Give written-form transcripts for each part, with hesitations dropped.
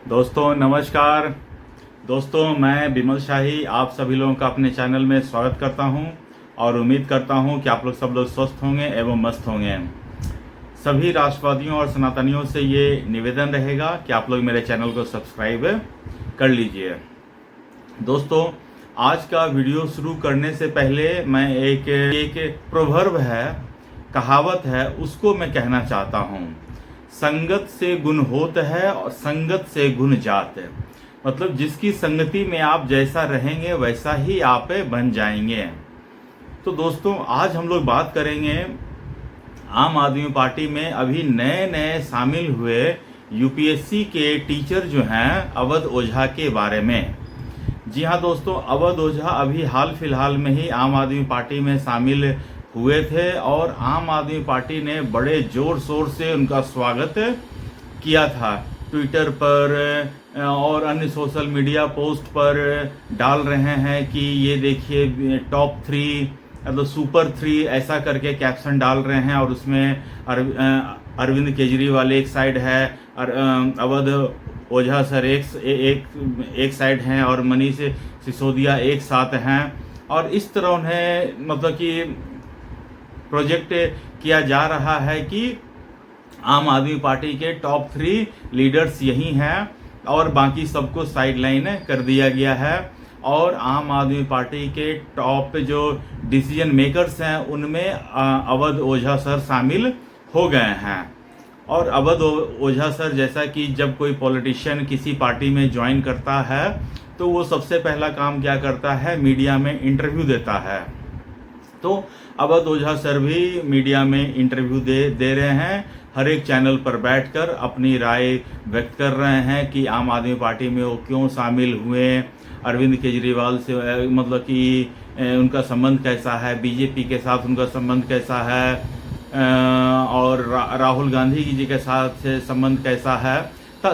दोस्तों नमस्कार। दोस्तों मैं विमल शाही आप सभी लोगों का अपने चैनल में स्वागत करता हूं और उम्मीद करता हूं कि आप लोग सब लोग स्वस्थ होंगे एवं मस्त होंगे। सभी राष्ट्रवादियों और सनातनियों से ये निवेदन रहेगा कि आप लोग मेरे चैनल को सब्सक्राइब कर लीजिए। दोस्तों आज का वीडियो शुरू करने से पहले मैं एक प्रोवर्ब है, कहावत है, उसको मैं कहना चाहता हूँ। संगत से गुण होत है और संगत से गुण जात है। मतलब जिसकी संगति में आप जैसा रहेंगे वैसा ही आप बन जाएंगे। तो दोस्तों आज हम लोग बात करेंगे आम आदमी पार्टी में अभी नए नए शामिल हुए यूपीएससी के टीचर जो हैं अवध ओझा के बारे में। जी हाँ दोस्तों, अवध ओझा अभी हाल फिलहाल में ही आम आदमी पार्टी में शामिल हुए थे और आम आदमी पार्टी ने बड़े जोर शोर से उनका स्वागत किया था। ट्विटर पर और अन्य सोशल मीडिया पोस्ट पर डाल रहे हैं कि ये देखिए टॉप 3 मतलब सुपर 3 ऐसा करके कैप्शन डाल रहे हैं और उसमें अरविंद केजरीवाल एक साइड है और अवध ओझा सर एक साइड हैं और मनीष सिसोदिया एक साथ हैं। और इस तरह उन्हें मतलब कि प्रोजेक्ट किया जा रहा है कि आम आदमी पार्टी के टॉप 3 लीडर्स यही हैं और बाकी सबको साइडलाइन कर दिया गया है। और आम आदमी पार्टी के टॉप जो डिसीजन मेकर्स हैं उनमें अवध ओझा सर शामिल हो गए हैं। और अवध ओझा सर जैसा कि जब कोई पॉलिटिशियन किसी पार्टी में ज्वाइन करता है तो वो सबसे पहला काम क्या करता है, मीडिया में इंटरव्यू देता है। तो अवध ओझा सर भी मीडिया में इंटरव्यू दे रहे हैं, हर एक चैनल पर बैठकर अपनी राय व्यक्त कर रहे हैं कि आम आदमी पार्टी में वो क्यों शामिल हुए, अरविंद केजरीवाल से मतलब कि उनका संबंध कैसा है, बीजेपी के साथ उनका संबंध कैसा है और राहुल गांधी जी के साथ संबंध कैसा है।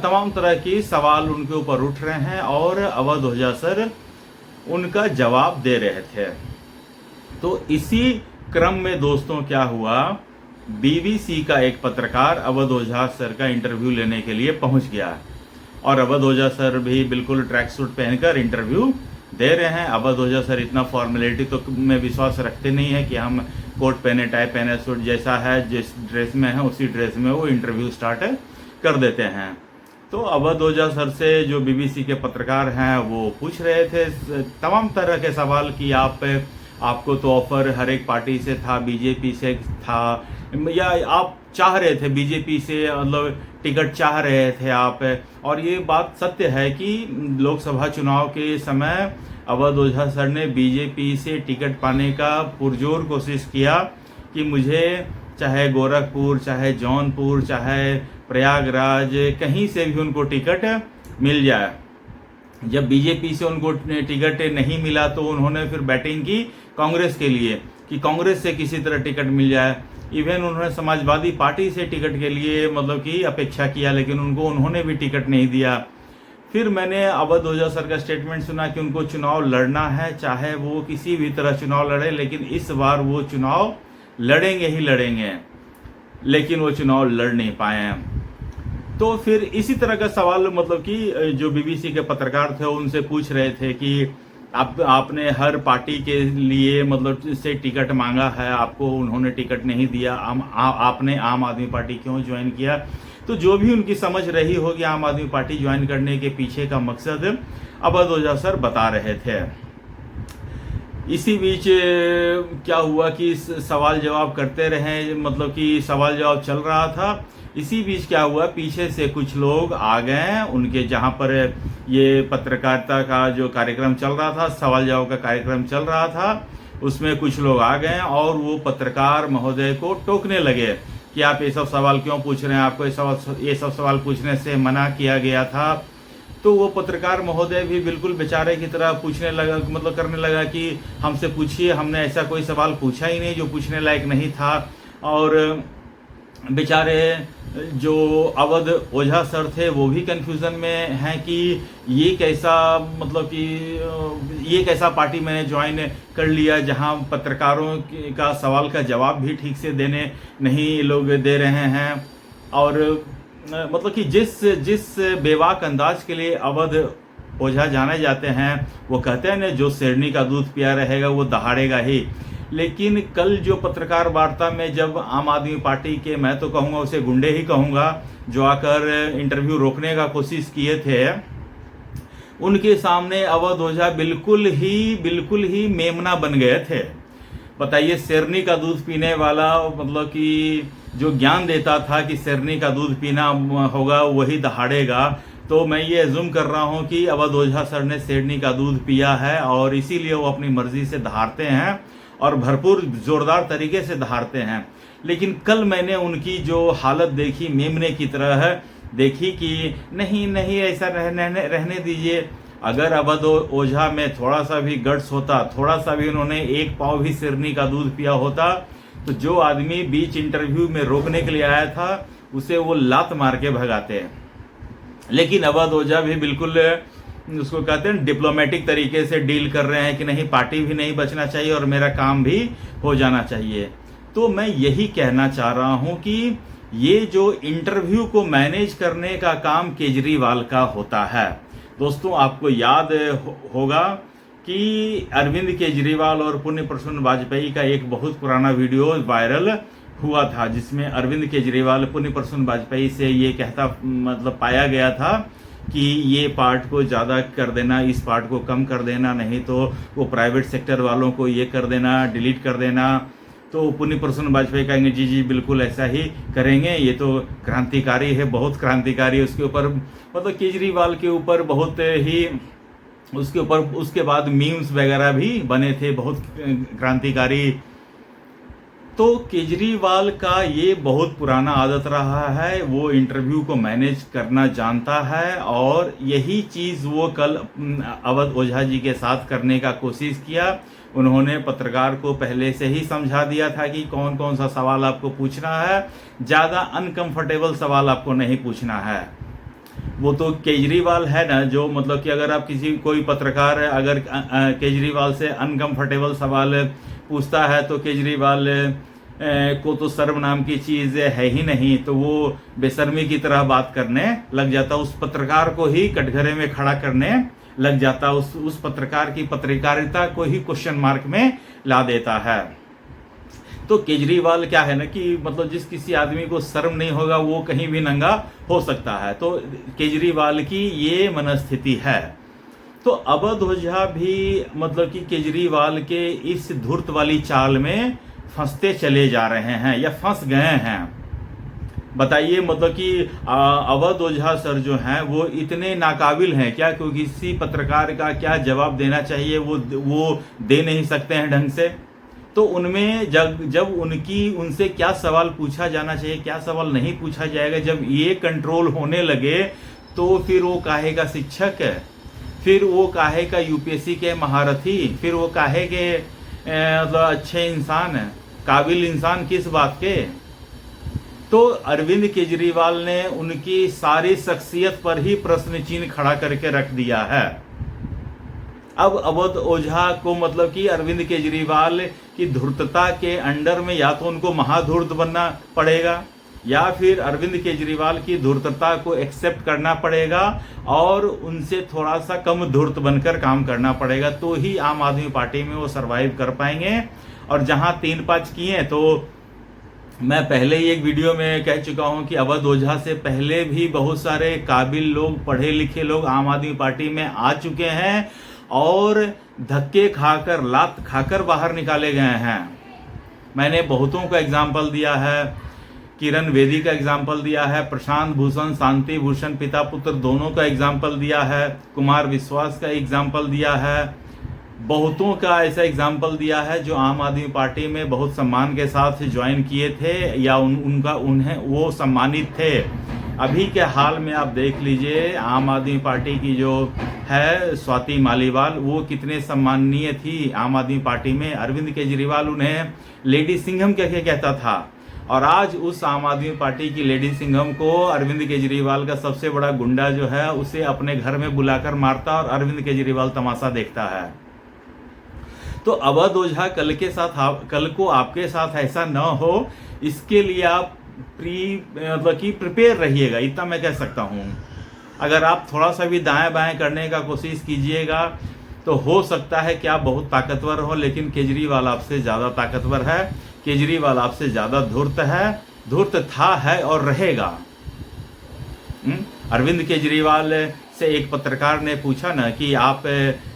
तमाम तरह की सवाल उनके ऊपर उठ रहे हैं और अवध ओझा सर उनका जवाब दे रहे थे। तो इसी क्रम में दोस्तों क्या हुआ, बीबीसी का एक पत्रकार अवध ओझा सर का इंटरव्यू लेने के लिए पहुंच गया और अवध ओझा सर भी बिल्कुल ट्रैक सूट पहनकर इंटरव्यू दे रहे हैं। अवध ओझा सर इतना फॉर्मेलिटी तो में विश्वास रखते नहीं है कि हम कोट पहने टाई पहने सूट जैसा है जिस ड्रेस में है उसी ड्रेस में वो इंटरव्यू स्टार्ट कर देते हैं। तो अवध ओझा सर से जो बीबीसी के पत्रकार हैं वो पूछ रहे थे तमाम तरह के सवाल कि आपको तो ऑफर हर एक पार्टी से था, बीजेपी से था या आप चाह रहे थे बीजेपी से, मतलब टिकट चाह रहे थे आप। और ये बात सत्य है कि लोकसभा चुनाव के समय अवध ओझा सर ने बीजेपी से टिकट पाने का पुरजोर कोशिश किया कि मुझे चाहे गोरखपुर, चाहे जौनपुर, चाहे प्रयागराज, कहीं से भी उनको टिकट मिल जाए। जब बीजेपी से उनको टिकट नहीं मिला तो उन्होंने फिर बैटिंग की कांग्रेस के लिए कि कांग्रेस से किसी तरह टिकट मिल जाए। इवन उन्होंने समाजवादी पार्टी से टिकट के लिए मतलब कि अपेक्षा किया लेकिन उन्होंने भी टिकट नहीं दिया। फिर मैंने अवध ओझा सर का स्टेटमेंट सुना कि उनको चुनाव लड़ना है, चाहे वो किसी भी तरह चुनाव लड़े, लेकिन इस बार वो चुनाव लड़ेंगे ही लड़ेंगे, लेकिन वो चुनाव लड़ नहीं पाए। तो फिर इसी तरह का सवाल मतलब कि जो बीबीसी के पत्रकार थे उनसे पूछ रहे थे कि आपने हर पार्टी के लिए मतलब से टिकट मांगा है, आपको उन्होंने टिकट नहीं दिया, आपने आम आदमी पार्टी क्यों ज्वाइन किया। तो जो भी उनकी समझ रही होगी आम आदमी पार्टी ज्वाइन करने के पीछे का मकसद अवध ओझा सर बता रहे थे। इसी बीच क्या हुआ कि सवाल जवाब करते रहे, मतलब कि सवाल जवाब चल रहा था। इसी बीच क्या हुआ, पीछे से कुछ लोग आ गए उनके जहां पर ये पत्रकारिता का जो कार्यक्रम चल रहा था, सवाल जवाब का कार्यक्रम चल रहा था, उसमें कुछ लोग आ गए और वो पत्रकार महोदय को टोकने लगे कि आप ये सब सवाल क्यों पूछ रहे हैं, आपको ये सब सवाल पूछने से मना किया गया था। तो वो पत्रकार महोदय भी बिल्कुल बेचारे की तरह पूछने लगा, मतलब करने लगा कि हमसे पूछिए, हमने ऐसा कोई सवाल पूछा ही नहीं जो पूछने लायक नहीं था। और बेचारे जो अवध ओझा सर थे वो भी कंफ्यूजन में हैं कि ये कैसा मतलब कि ये कैसा पार्टी मैंने ज्वाइन कर लिया जहां पत्रकारों का सवाल का जवाब भी ठीक से देने नहीं लोग दे रहे हैं। और मतलब कि जिस जिस बेबाक अंदाज के लिए अवध ओझा जाने जाते हैं, वो कहते हैं ना, जो शेरनी का दूध पिया रहेगा वो दहाड़ेगा ही। लेकिन कल जो पत्रकार वार्ता में जब आम आदमी पार्टी के, मैं तो कहूँगा उसे गुंडे ही कहूँगा, जो आकर इंटरव्यू रोकने का कोशिश किए थे, उनके सामने अवध ओझा बिल्कुल ही मेमना बन गए थे। बताइए, शेरनी का दूध पीने वाला, मतलब कि जो ज्ञान देता था कि शेरनी का दूध पीना होगा वही दहाड़ेगा, तो मैं ये अज्यूम कर रहा हूँ कि अवध ओझा सर ने शेरनी का दूध पिया है और इसीलिए वो अपनी मर्जी से दहाड़ते हैं और भरपूर जोरदार तरीके से दहाड़ते हैं। लेकिन कल मैंने उनकी जो हालत देखी, मेमने की तरह देखी कि नहीं नहीं, ऐसा रहने दीजिए। अगर अवध ओझा में थोड़ा सा भी गट्स होता, थोड़ा सा भी उन्होंने एक पाव भी शेरनी का दूध पिया होता, तो जो आदमी बीच इंटरव्यू में रोकने के लिए आया था उसे वो लात मार के भगाते हैं। लेकिन अवध ओझा भी बिल्कुल, उसको कहते हैं, डिप्लोमेटिक तरीके से डील कर रहे हैं कि नहीं, पार्टी भी नहीं बचना चाहिए और मेरा काम भी हो जाना चाहिए। तो मैं यही कहना चाह रहा हूं कि ये जो इंटरव्यू को मैनेज करने का काम केजरीवाल का होता है। दोस्तों, आपको याद होगा कि अरविंद केजरीवाल और पुण्य प्रसून वाजपेयी का एक बहुत पुराना वीडियो वायरल हुआ था, जिसमें अरविंद केजरीवाल पुण्य प्रसून वाजपेयी से ये कहता, मतलब पाया गया था कि ये पार्ट को ज़्यादा कर देना, इस पार्ट को कम कर देना, नहीं तो वो प्राइवेट सेक्टर वालों को ये कर देना, डिलीट कर देना। तो पुण्य प्रसून वाजपेयी कहेंगे जी जी बिल्कुल ऐसा ही करेंगे, ये तो क्रांतिकारी है, बहुत क्रांतिकारी है। उसके ऊपर, मतलब केजरीवाल के ऊपर बहुत ही, उसके ऊपर उसके बाद मीम्स वगैरह भी बने थे, बहुत क्रांतिकारी। तो केजरीवाल का ये बहुत पुराना आदत रहा है, वो इंटरव्यू को मैनेज करना जानता है और यही चीज़ वो कल अवध ओझा जी के साथ करने का कोशिश किया। उन्होंने पत्रकार को पहले से ही समझा दिया था कि कौन कौन सा सवाल आपको पूछना है, ज़्यादा अनकंफर्टेबल सवाल आपको नहीं पूछना है। वो तो केजरीवाल है ना, जो मतलब कि अगर आप कोई पत्रकार है, अगर केजरीवाल से अनकंफर्टेबल सवाल पूछता है तो केजरीवाल को तो शर्म नाम की चीज़ है ही नहीं, तो वो बेशर्मी की तरह बात करने लग जाता, उस पत्रकार को ही कटघरे में खड़ा करने लग जाता, उस पत्रकार की पत्रकारिता को ही क्वेश्चन मार्क में ला देता है। तो केजरीवाल क्या है ना कि मतलब जिस किसी आदमी को शर्म नहीं होगा वो कहीं भी नंगा हो सकता है, तो केजरीवाल की ये मनस्थिति है। तो अवध ओझा भी मतलब कि केजरीवाल के इस धूर्त वाली चाल में फंसते चले जा रहे हैं या फंस गए हैं। बताइए, मतलब कि अवध ओझा सर जो हैं वो इतने नाकाबिल हैं क्या, क्योंकि किसी पत्रकार का क्या जवाब देना चाहिए वो दे नहीं सकते हैं ढंग से। तो उनमें जब उनसे क्या सवाल पूछा जाना चाहिए, क्या सवाल नहीं पूछा जाएगा, जब ये कंट्रोल होने लगे तो फिर वो काहे का शिक्षक है, फिर वो काहे का यूपीएससी के महारथी, फिर वो काहे के मतलब अच्छे इंसान, काबिल इंसान किस बात के। तो अरविंद केजरीवाल ने उनकी सारी शख्सियत पर ही प्रश्न चिन्ह खड़ा करके रख दिया है। अब अवध ओझा को मतलब कि अरविंद केजरीवाल की धूर्तता के अंडर में या तो उनको महाधूर्त बनना पड़ेगा या फिर अरविंद केजरीवाल की धूर्तता को एक्सेप्ट करना पड़ेगा और उनसे थोड़ा सा कम धूर्त बनकर काम करना पड़ेगा, तो ही आम आदमी पार्टी में वो सरवाइव कर पाएंगे। और जहां 3-5 किए, तो मैं पहले ही एक वीडियो में कह चुका हूं कि अवध ओझा से पहले भी बहुत सारे काबिल लोग, पढ़े लिखे लोग आम आदमी पार्टी में आ चुके हैं और धक्के खाकर, लात खाकर बाहर निकाले गए हैं। मैंने बहुतों का एग्जाम्पल दिया है, किरण बेदी का एग्जाम्पल दिया है, प्रशांत भूषण, शांति भूषण पिता पुत्र दोनों का एग्जाम्पल दिया है, कुमार विश्वास का एग्जाम्पल दिया है, बहुतों का ऐसा एग्जाम्पल दिया है जो आम आदमी पार्टी में बहुत सम्मान के साथ ज्वाइन किए थे या उन्हें वो सम्मानित थे। अभी के हाल में आप देख लीजिए, आम आदमी पार्टी की जो है स्वाति मालीवाल, वो कितने सम्माननीय थी आम आदमी पार्टी में। अरविंद केजरीवाल उन्हें लेडी सिंघम कह के कहता था और आज उस आम आदमी पार्टी की लेडी सिंघम को अरविंद केजरीवाल का सबसे बड़ा गुंडा जो है उसे अपने घर में बुलाकर मारता और अरविंद केजरीवाल तमाशा देखता है। तो अवध ओझा कल को आपके साथ ऐसा न हो, इसके लिए आप मतलब कि प्रिपेयर रहिएगा, इतना मैं कह सकता हूँ। अगर आप थोड़ा सा भी दाएं बाएं करने का कोशिश कीजिएगा तो हो सकता है कि आप बहुत ताकतवर हो, लेकिन केजरीवाल आपसे ज़्यादा ताकतवर है, केजरीवाल आपसे ज़्यादा धूर्त है, धूर्त था, है और रहेगा। अरविंद केजरीवाल से एक पत्रकार ने पूछा ना कि आप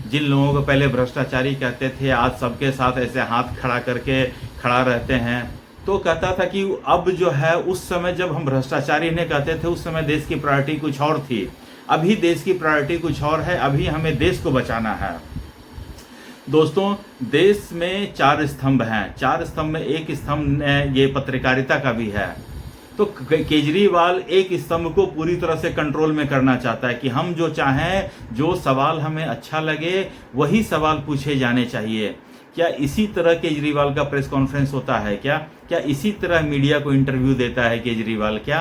जिन लोगों को पहले भ्रष्टाचारी कहते थे आज सबके साथ ऐसे हाथ खड़ा करके खड़ा रहते हैं, तो कहता था कि अब जो है, उस समय जब हम भ्रष्टाचारी नहीं कहते थे उस समय देश की प्रायोरिटी कुछ और थी, अभी देश की प्रायोरिटी कुछ और है, अभी हमें देश को बचाना है। दोस्तों, देश में 4 स्तंभ हैं, 4 स्तंभ में एक स्तंभ ये पत्रकारिता का भी है। तो केजरीवाल एक स्तंभ को पूरी तरह से कंट्रोल में करना चाहता है कि हम जो चाहें, जो सवाल हमें अच्छा लगे वही सवाल पूछे जाने चाहिए। क्या इसी तरह केजरीवाल का प्रेस कॉन्फ्रेंस होता है? क्या इसी तरह मीडिया को इंटरव्यू देता है केजरीवाल? क्या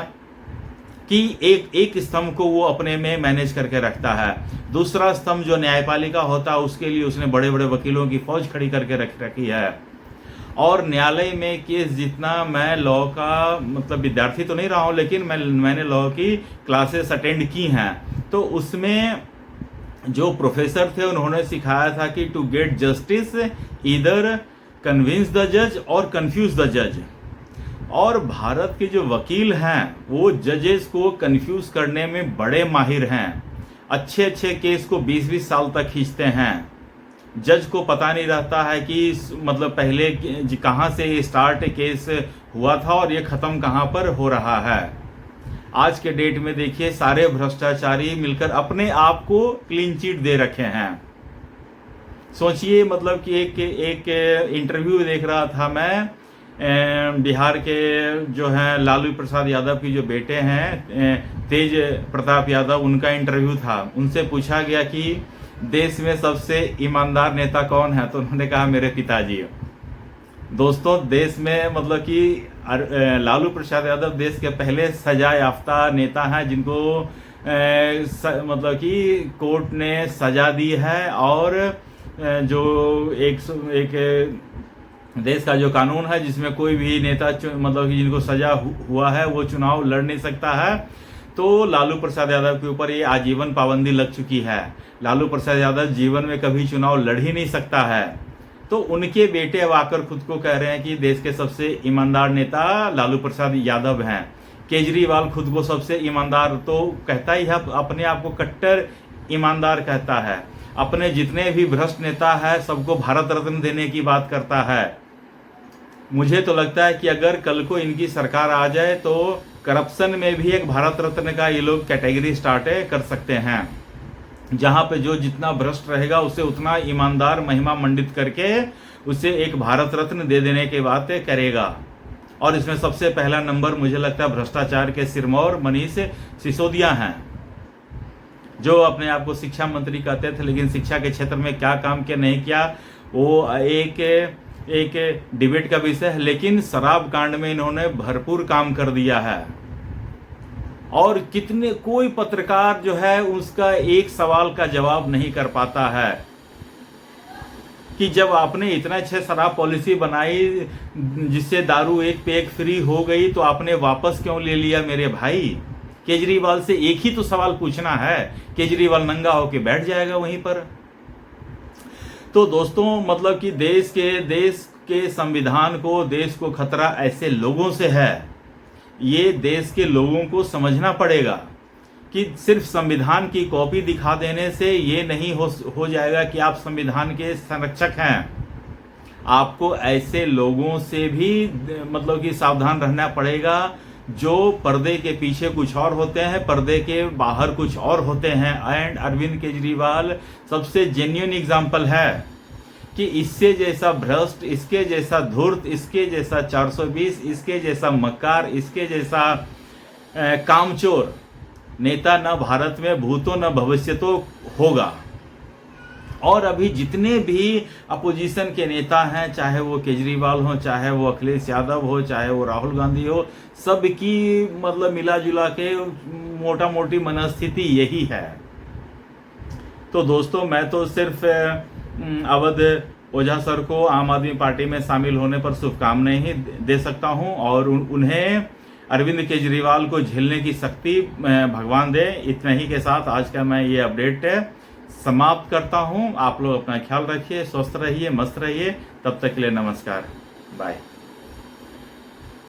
कि एक स्तंभ को वो अपने में मैनेज करके रखता है, दूसरा स्तंभ जो न्यायपालिका होता है उसके लिए उसने बड़े बड़े वकीलों की फौज खड़ी करके रख रखी है। और न्यायालय में केस जितना, मैं लॉ का मतलब विद्यार्थी तो नहीं रहा हूँ, लेकिन मैंने लॉ की क्लासेस अटेंड की हैं, तो उसमें जो प्रोफेसर थे उन्होंने सिखाया था कि to get justice either convince the जज और कंफ्यूज द जज। और भारत के जो वकील हैं वो जजेस को कंफ्यूज करने में बड़े माहिर हैं, अच्छे अच्छे केस को 20-20 साल तक खींचते हैं। जज को पता नहीं रहता है कि मतलब पहले कहाँ से स्टार्ट केस हुआ था और ये ख़त्म कहाँ पर हो रहा है। आज के डेट में देखिए, सारे भ्रष्टाचारी मिलकर अपने आप को क्लीन चिट दे रखे हैं। सोचिए, मतलब कि एक इंटरव्यू देख रहा था मैं, बिहार के जो हैं लालू प्रसाद यादव की जो बेटे हैं तेज प्रताप यादव, उनका इंटरव्यू था। उनसे पूछा गया कि देश में सबसे ईमानदार नेता कौन है, तो उन्होंने कहा मेरे पिताजी। दोस्तों, देश में मतलब कि लालू प्रसाद यादव देश के पहले सजा याफ्ता नेता हैं जिनको मतलब कि कोर्ट ने सजा दी है, और जो एक देश का जो कानून है जिसमें कोई भी नेता मतलब कि जिनको सजा हुआ है वो चुनाव लड़ नहीं सकता है, तो लालू प्रसाद यादव के ऊपर ये आजीवन पाबंदी लग चुकी है। लालू प्रसाद यादव जीवन में कभी चुनाव लड़ ही नहीं सकता है। तो उनके बेटे अब आकर खुद को कह रहे हैं कि देश के सबसे ईमानदार नेता लालू प्रसाद यादव हैं। केजरीवाल खुद को सबसे ईमानदार तो कहता ही है, अपने आप को कट्टर ईमानदार कहता है। अपने जितने भी भ्रष्ट नेता है सबको भारत रत्न देने की बात करता है। मुझे तो लगता है कि अगर कल को इनकी सरकार आ जाए तो करप्शन में भी एक भारत रत्न का ये लोग कैटेगरी स्टार्ट कर सकते हैं, जहां पे जो जितना भ्रष्ट रहेगा उसे उतना ईमानदार महिमा मंडित करके उसे एक भारत रत्न दे देने की बात करेगा। और इसमें सबसे पहला नंबर मुझे लगता है भ्रष्टाचार के सिरमौर मनीष सिसोदिया हैं, जो अपने आप को शिक्षा मंत्री कहते थे, लेकिन शिक्षा के क्षेत्र में क्या काम किया नहीं किया वो एक डिबेट का विषय है। लेकिन शराब कांड में इन्होंने भरपूर काम कर दिया है, और कितने कोई पत्रकार जो है उसका एक सवाल का जवाब नहीं कर पाता है कि जब आपने इतना अच्छे शराब पॉलिसी बनाई जिससे दारू एक पे एक फ्री हो गई, तो आपने वापस क्यों ले लिया मेरे भाई? केजरीवाल से एक ही तो सवाल पूछना है, केजरीवाल नंगा होके बैठ जाएगा वहीं पर। तो दोस्तों, मतलब कि देश के संविधान को, देश को खतरा ऐसे लोगों से है, ये देश के लोगों को समझना पड़ेगा कि सिर्फ संविधान की कॉपी दिखा देने से ये नहीं हो जाएगा कि आप संविधान के संरक्षक हैं। आपको ऐसे लोगों से भी मतलब कि सावधान रहना पड़ेगा जो पर्दे के पीछे कुछ और होते हैं, पर्दे के बाहर कुछ और होते हैं। एंड अरविंद केजरीवाल सबसे जेन्युइन एग्जाम्पल है कि इससे जैसा भ्रष्ट, इसके जैसा धूर्त, इसके जैसा 420, इसके जैसा मक्कार, इसके जैसा कामचोर नेता न भारत में भूतो न भविष्य तो होगा। और अभी जितने भी अपोजिशन के नेता हैं, चाहे वो केजरीवाल हो, चाहे वो अखिलेश यादव हो, चाहे वो राहुल गांधी हो, सबकी मतलब मिला जुला के मोटा मोटी मनस्थिति यही है। तो दोस्तों, मैं तो सिर्फ अवध ओझा सर को आम आदमी पार्टी में शामिल होने पर शुभकामनाएं ही दे सकता हूं, और उन्हें अरविंद केजरीवाल को झेलने की शक्ति भगवान दे। इतना ही के साथ आज का मैं ये अपडेट समाप्त करता हूँ। आप लोग अपना ख्याल रखिए, स्वस्थ रहिए, मस्त रहिए। तब तक के लिए नमस्कार, बाय।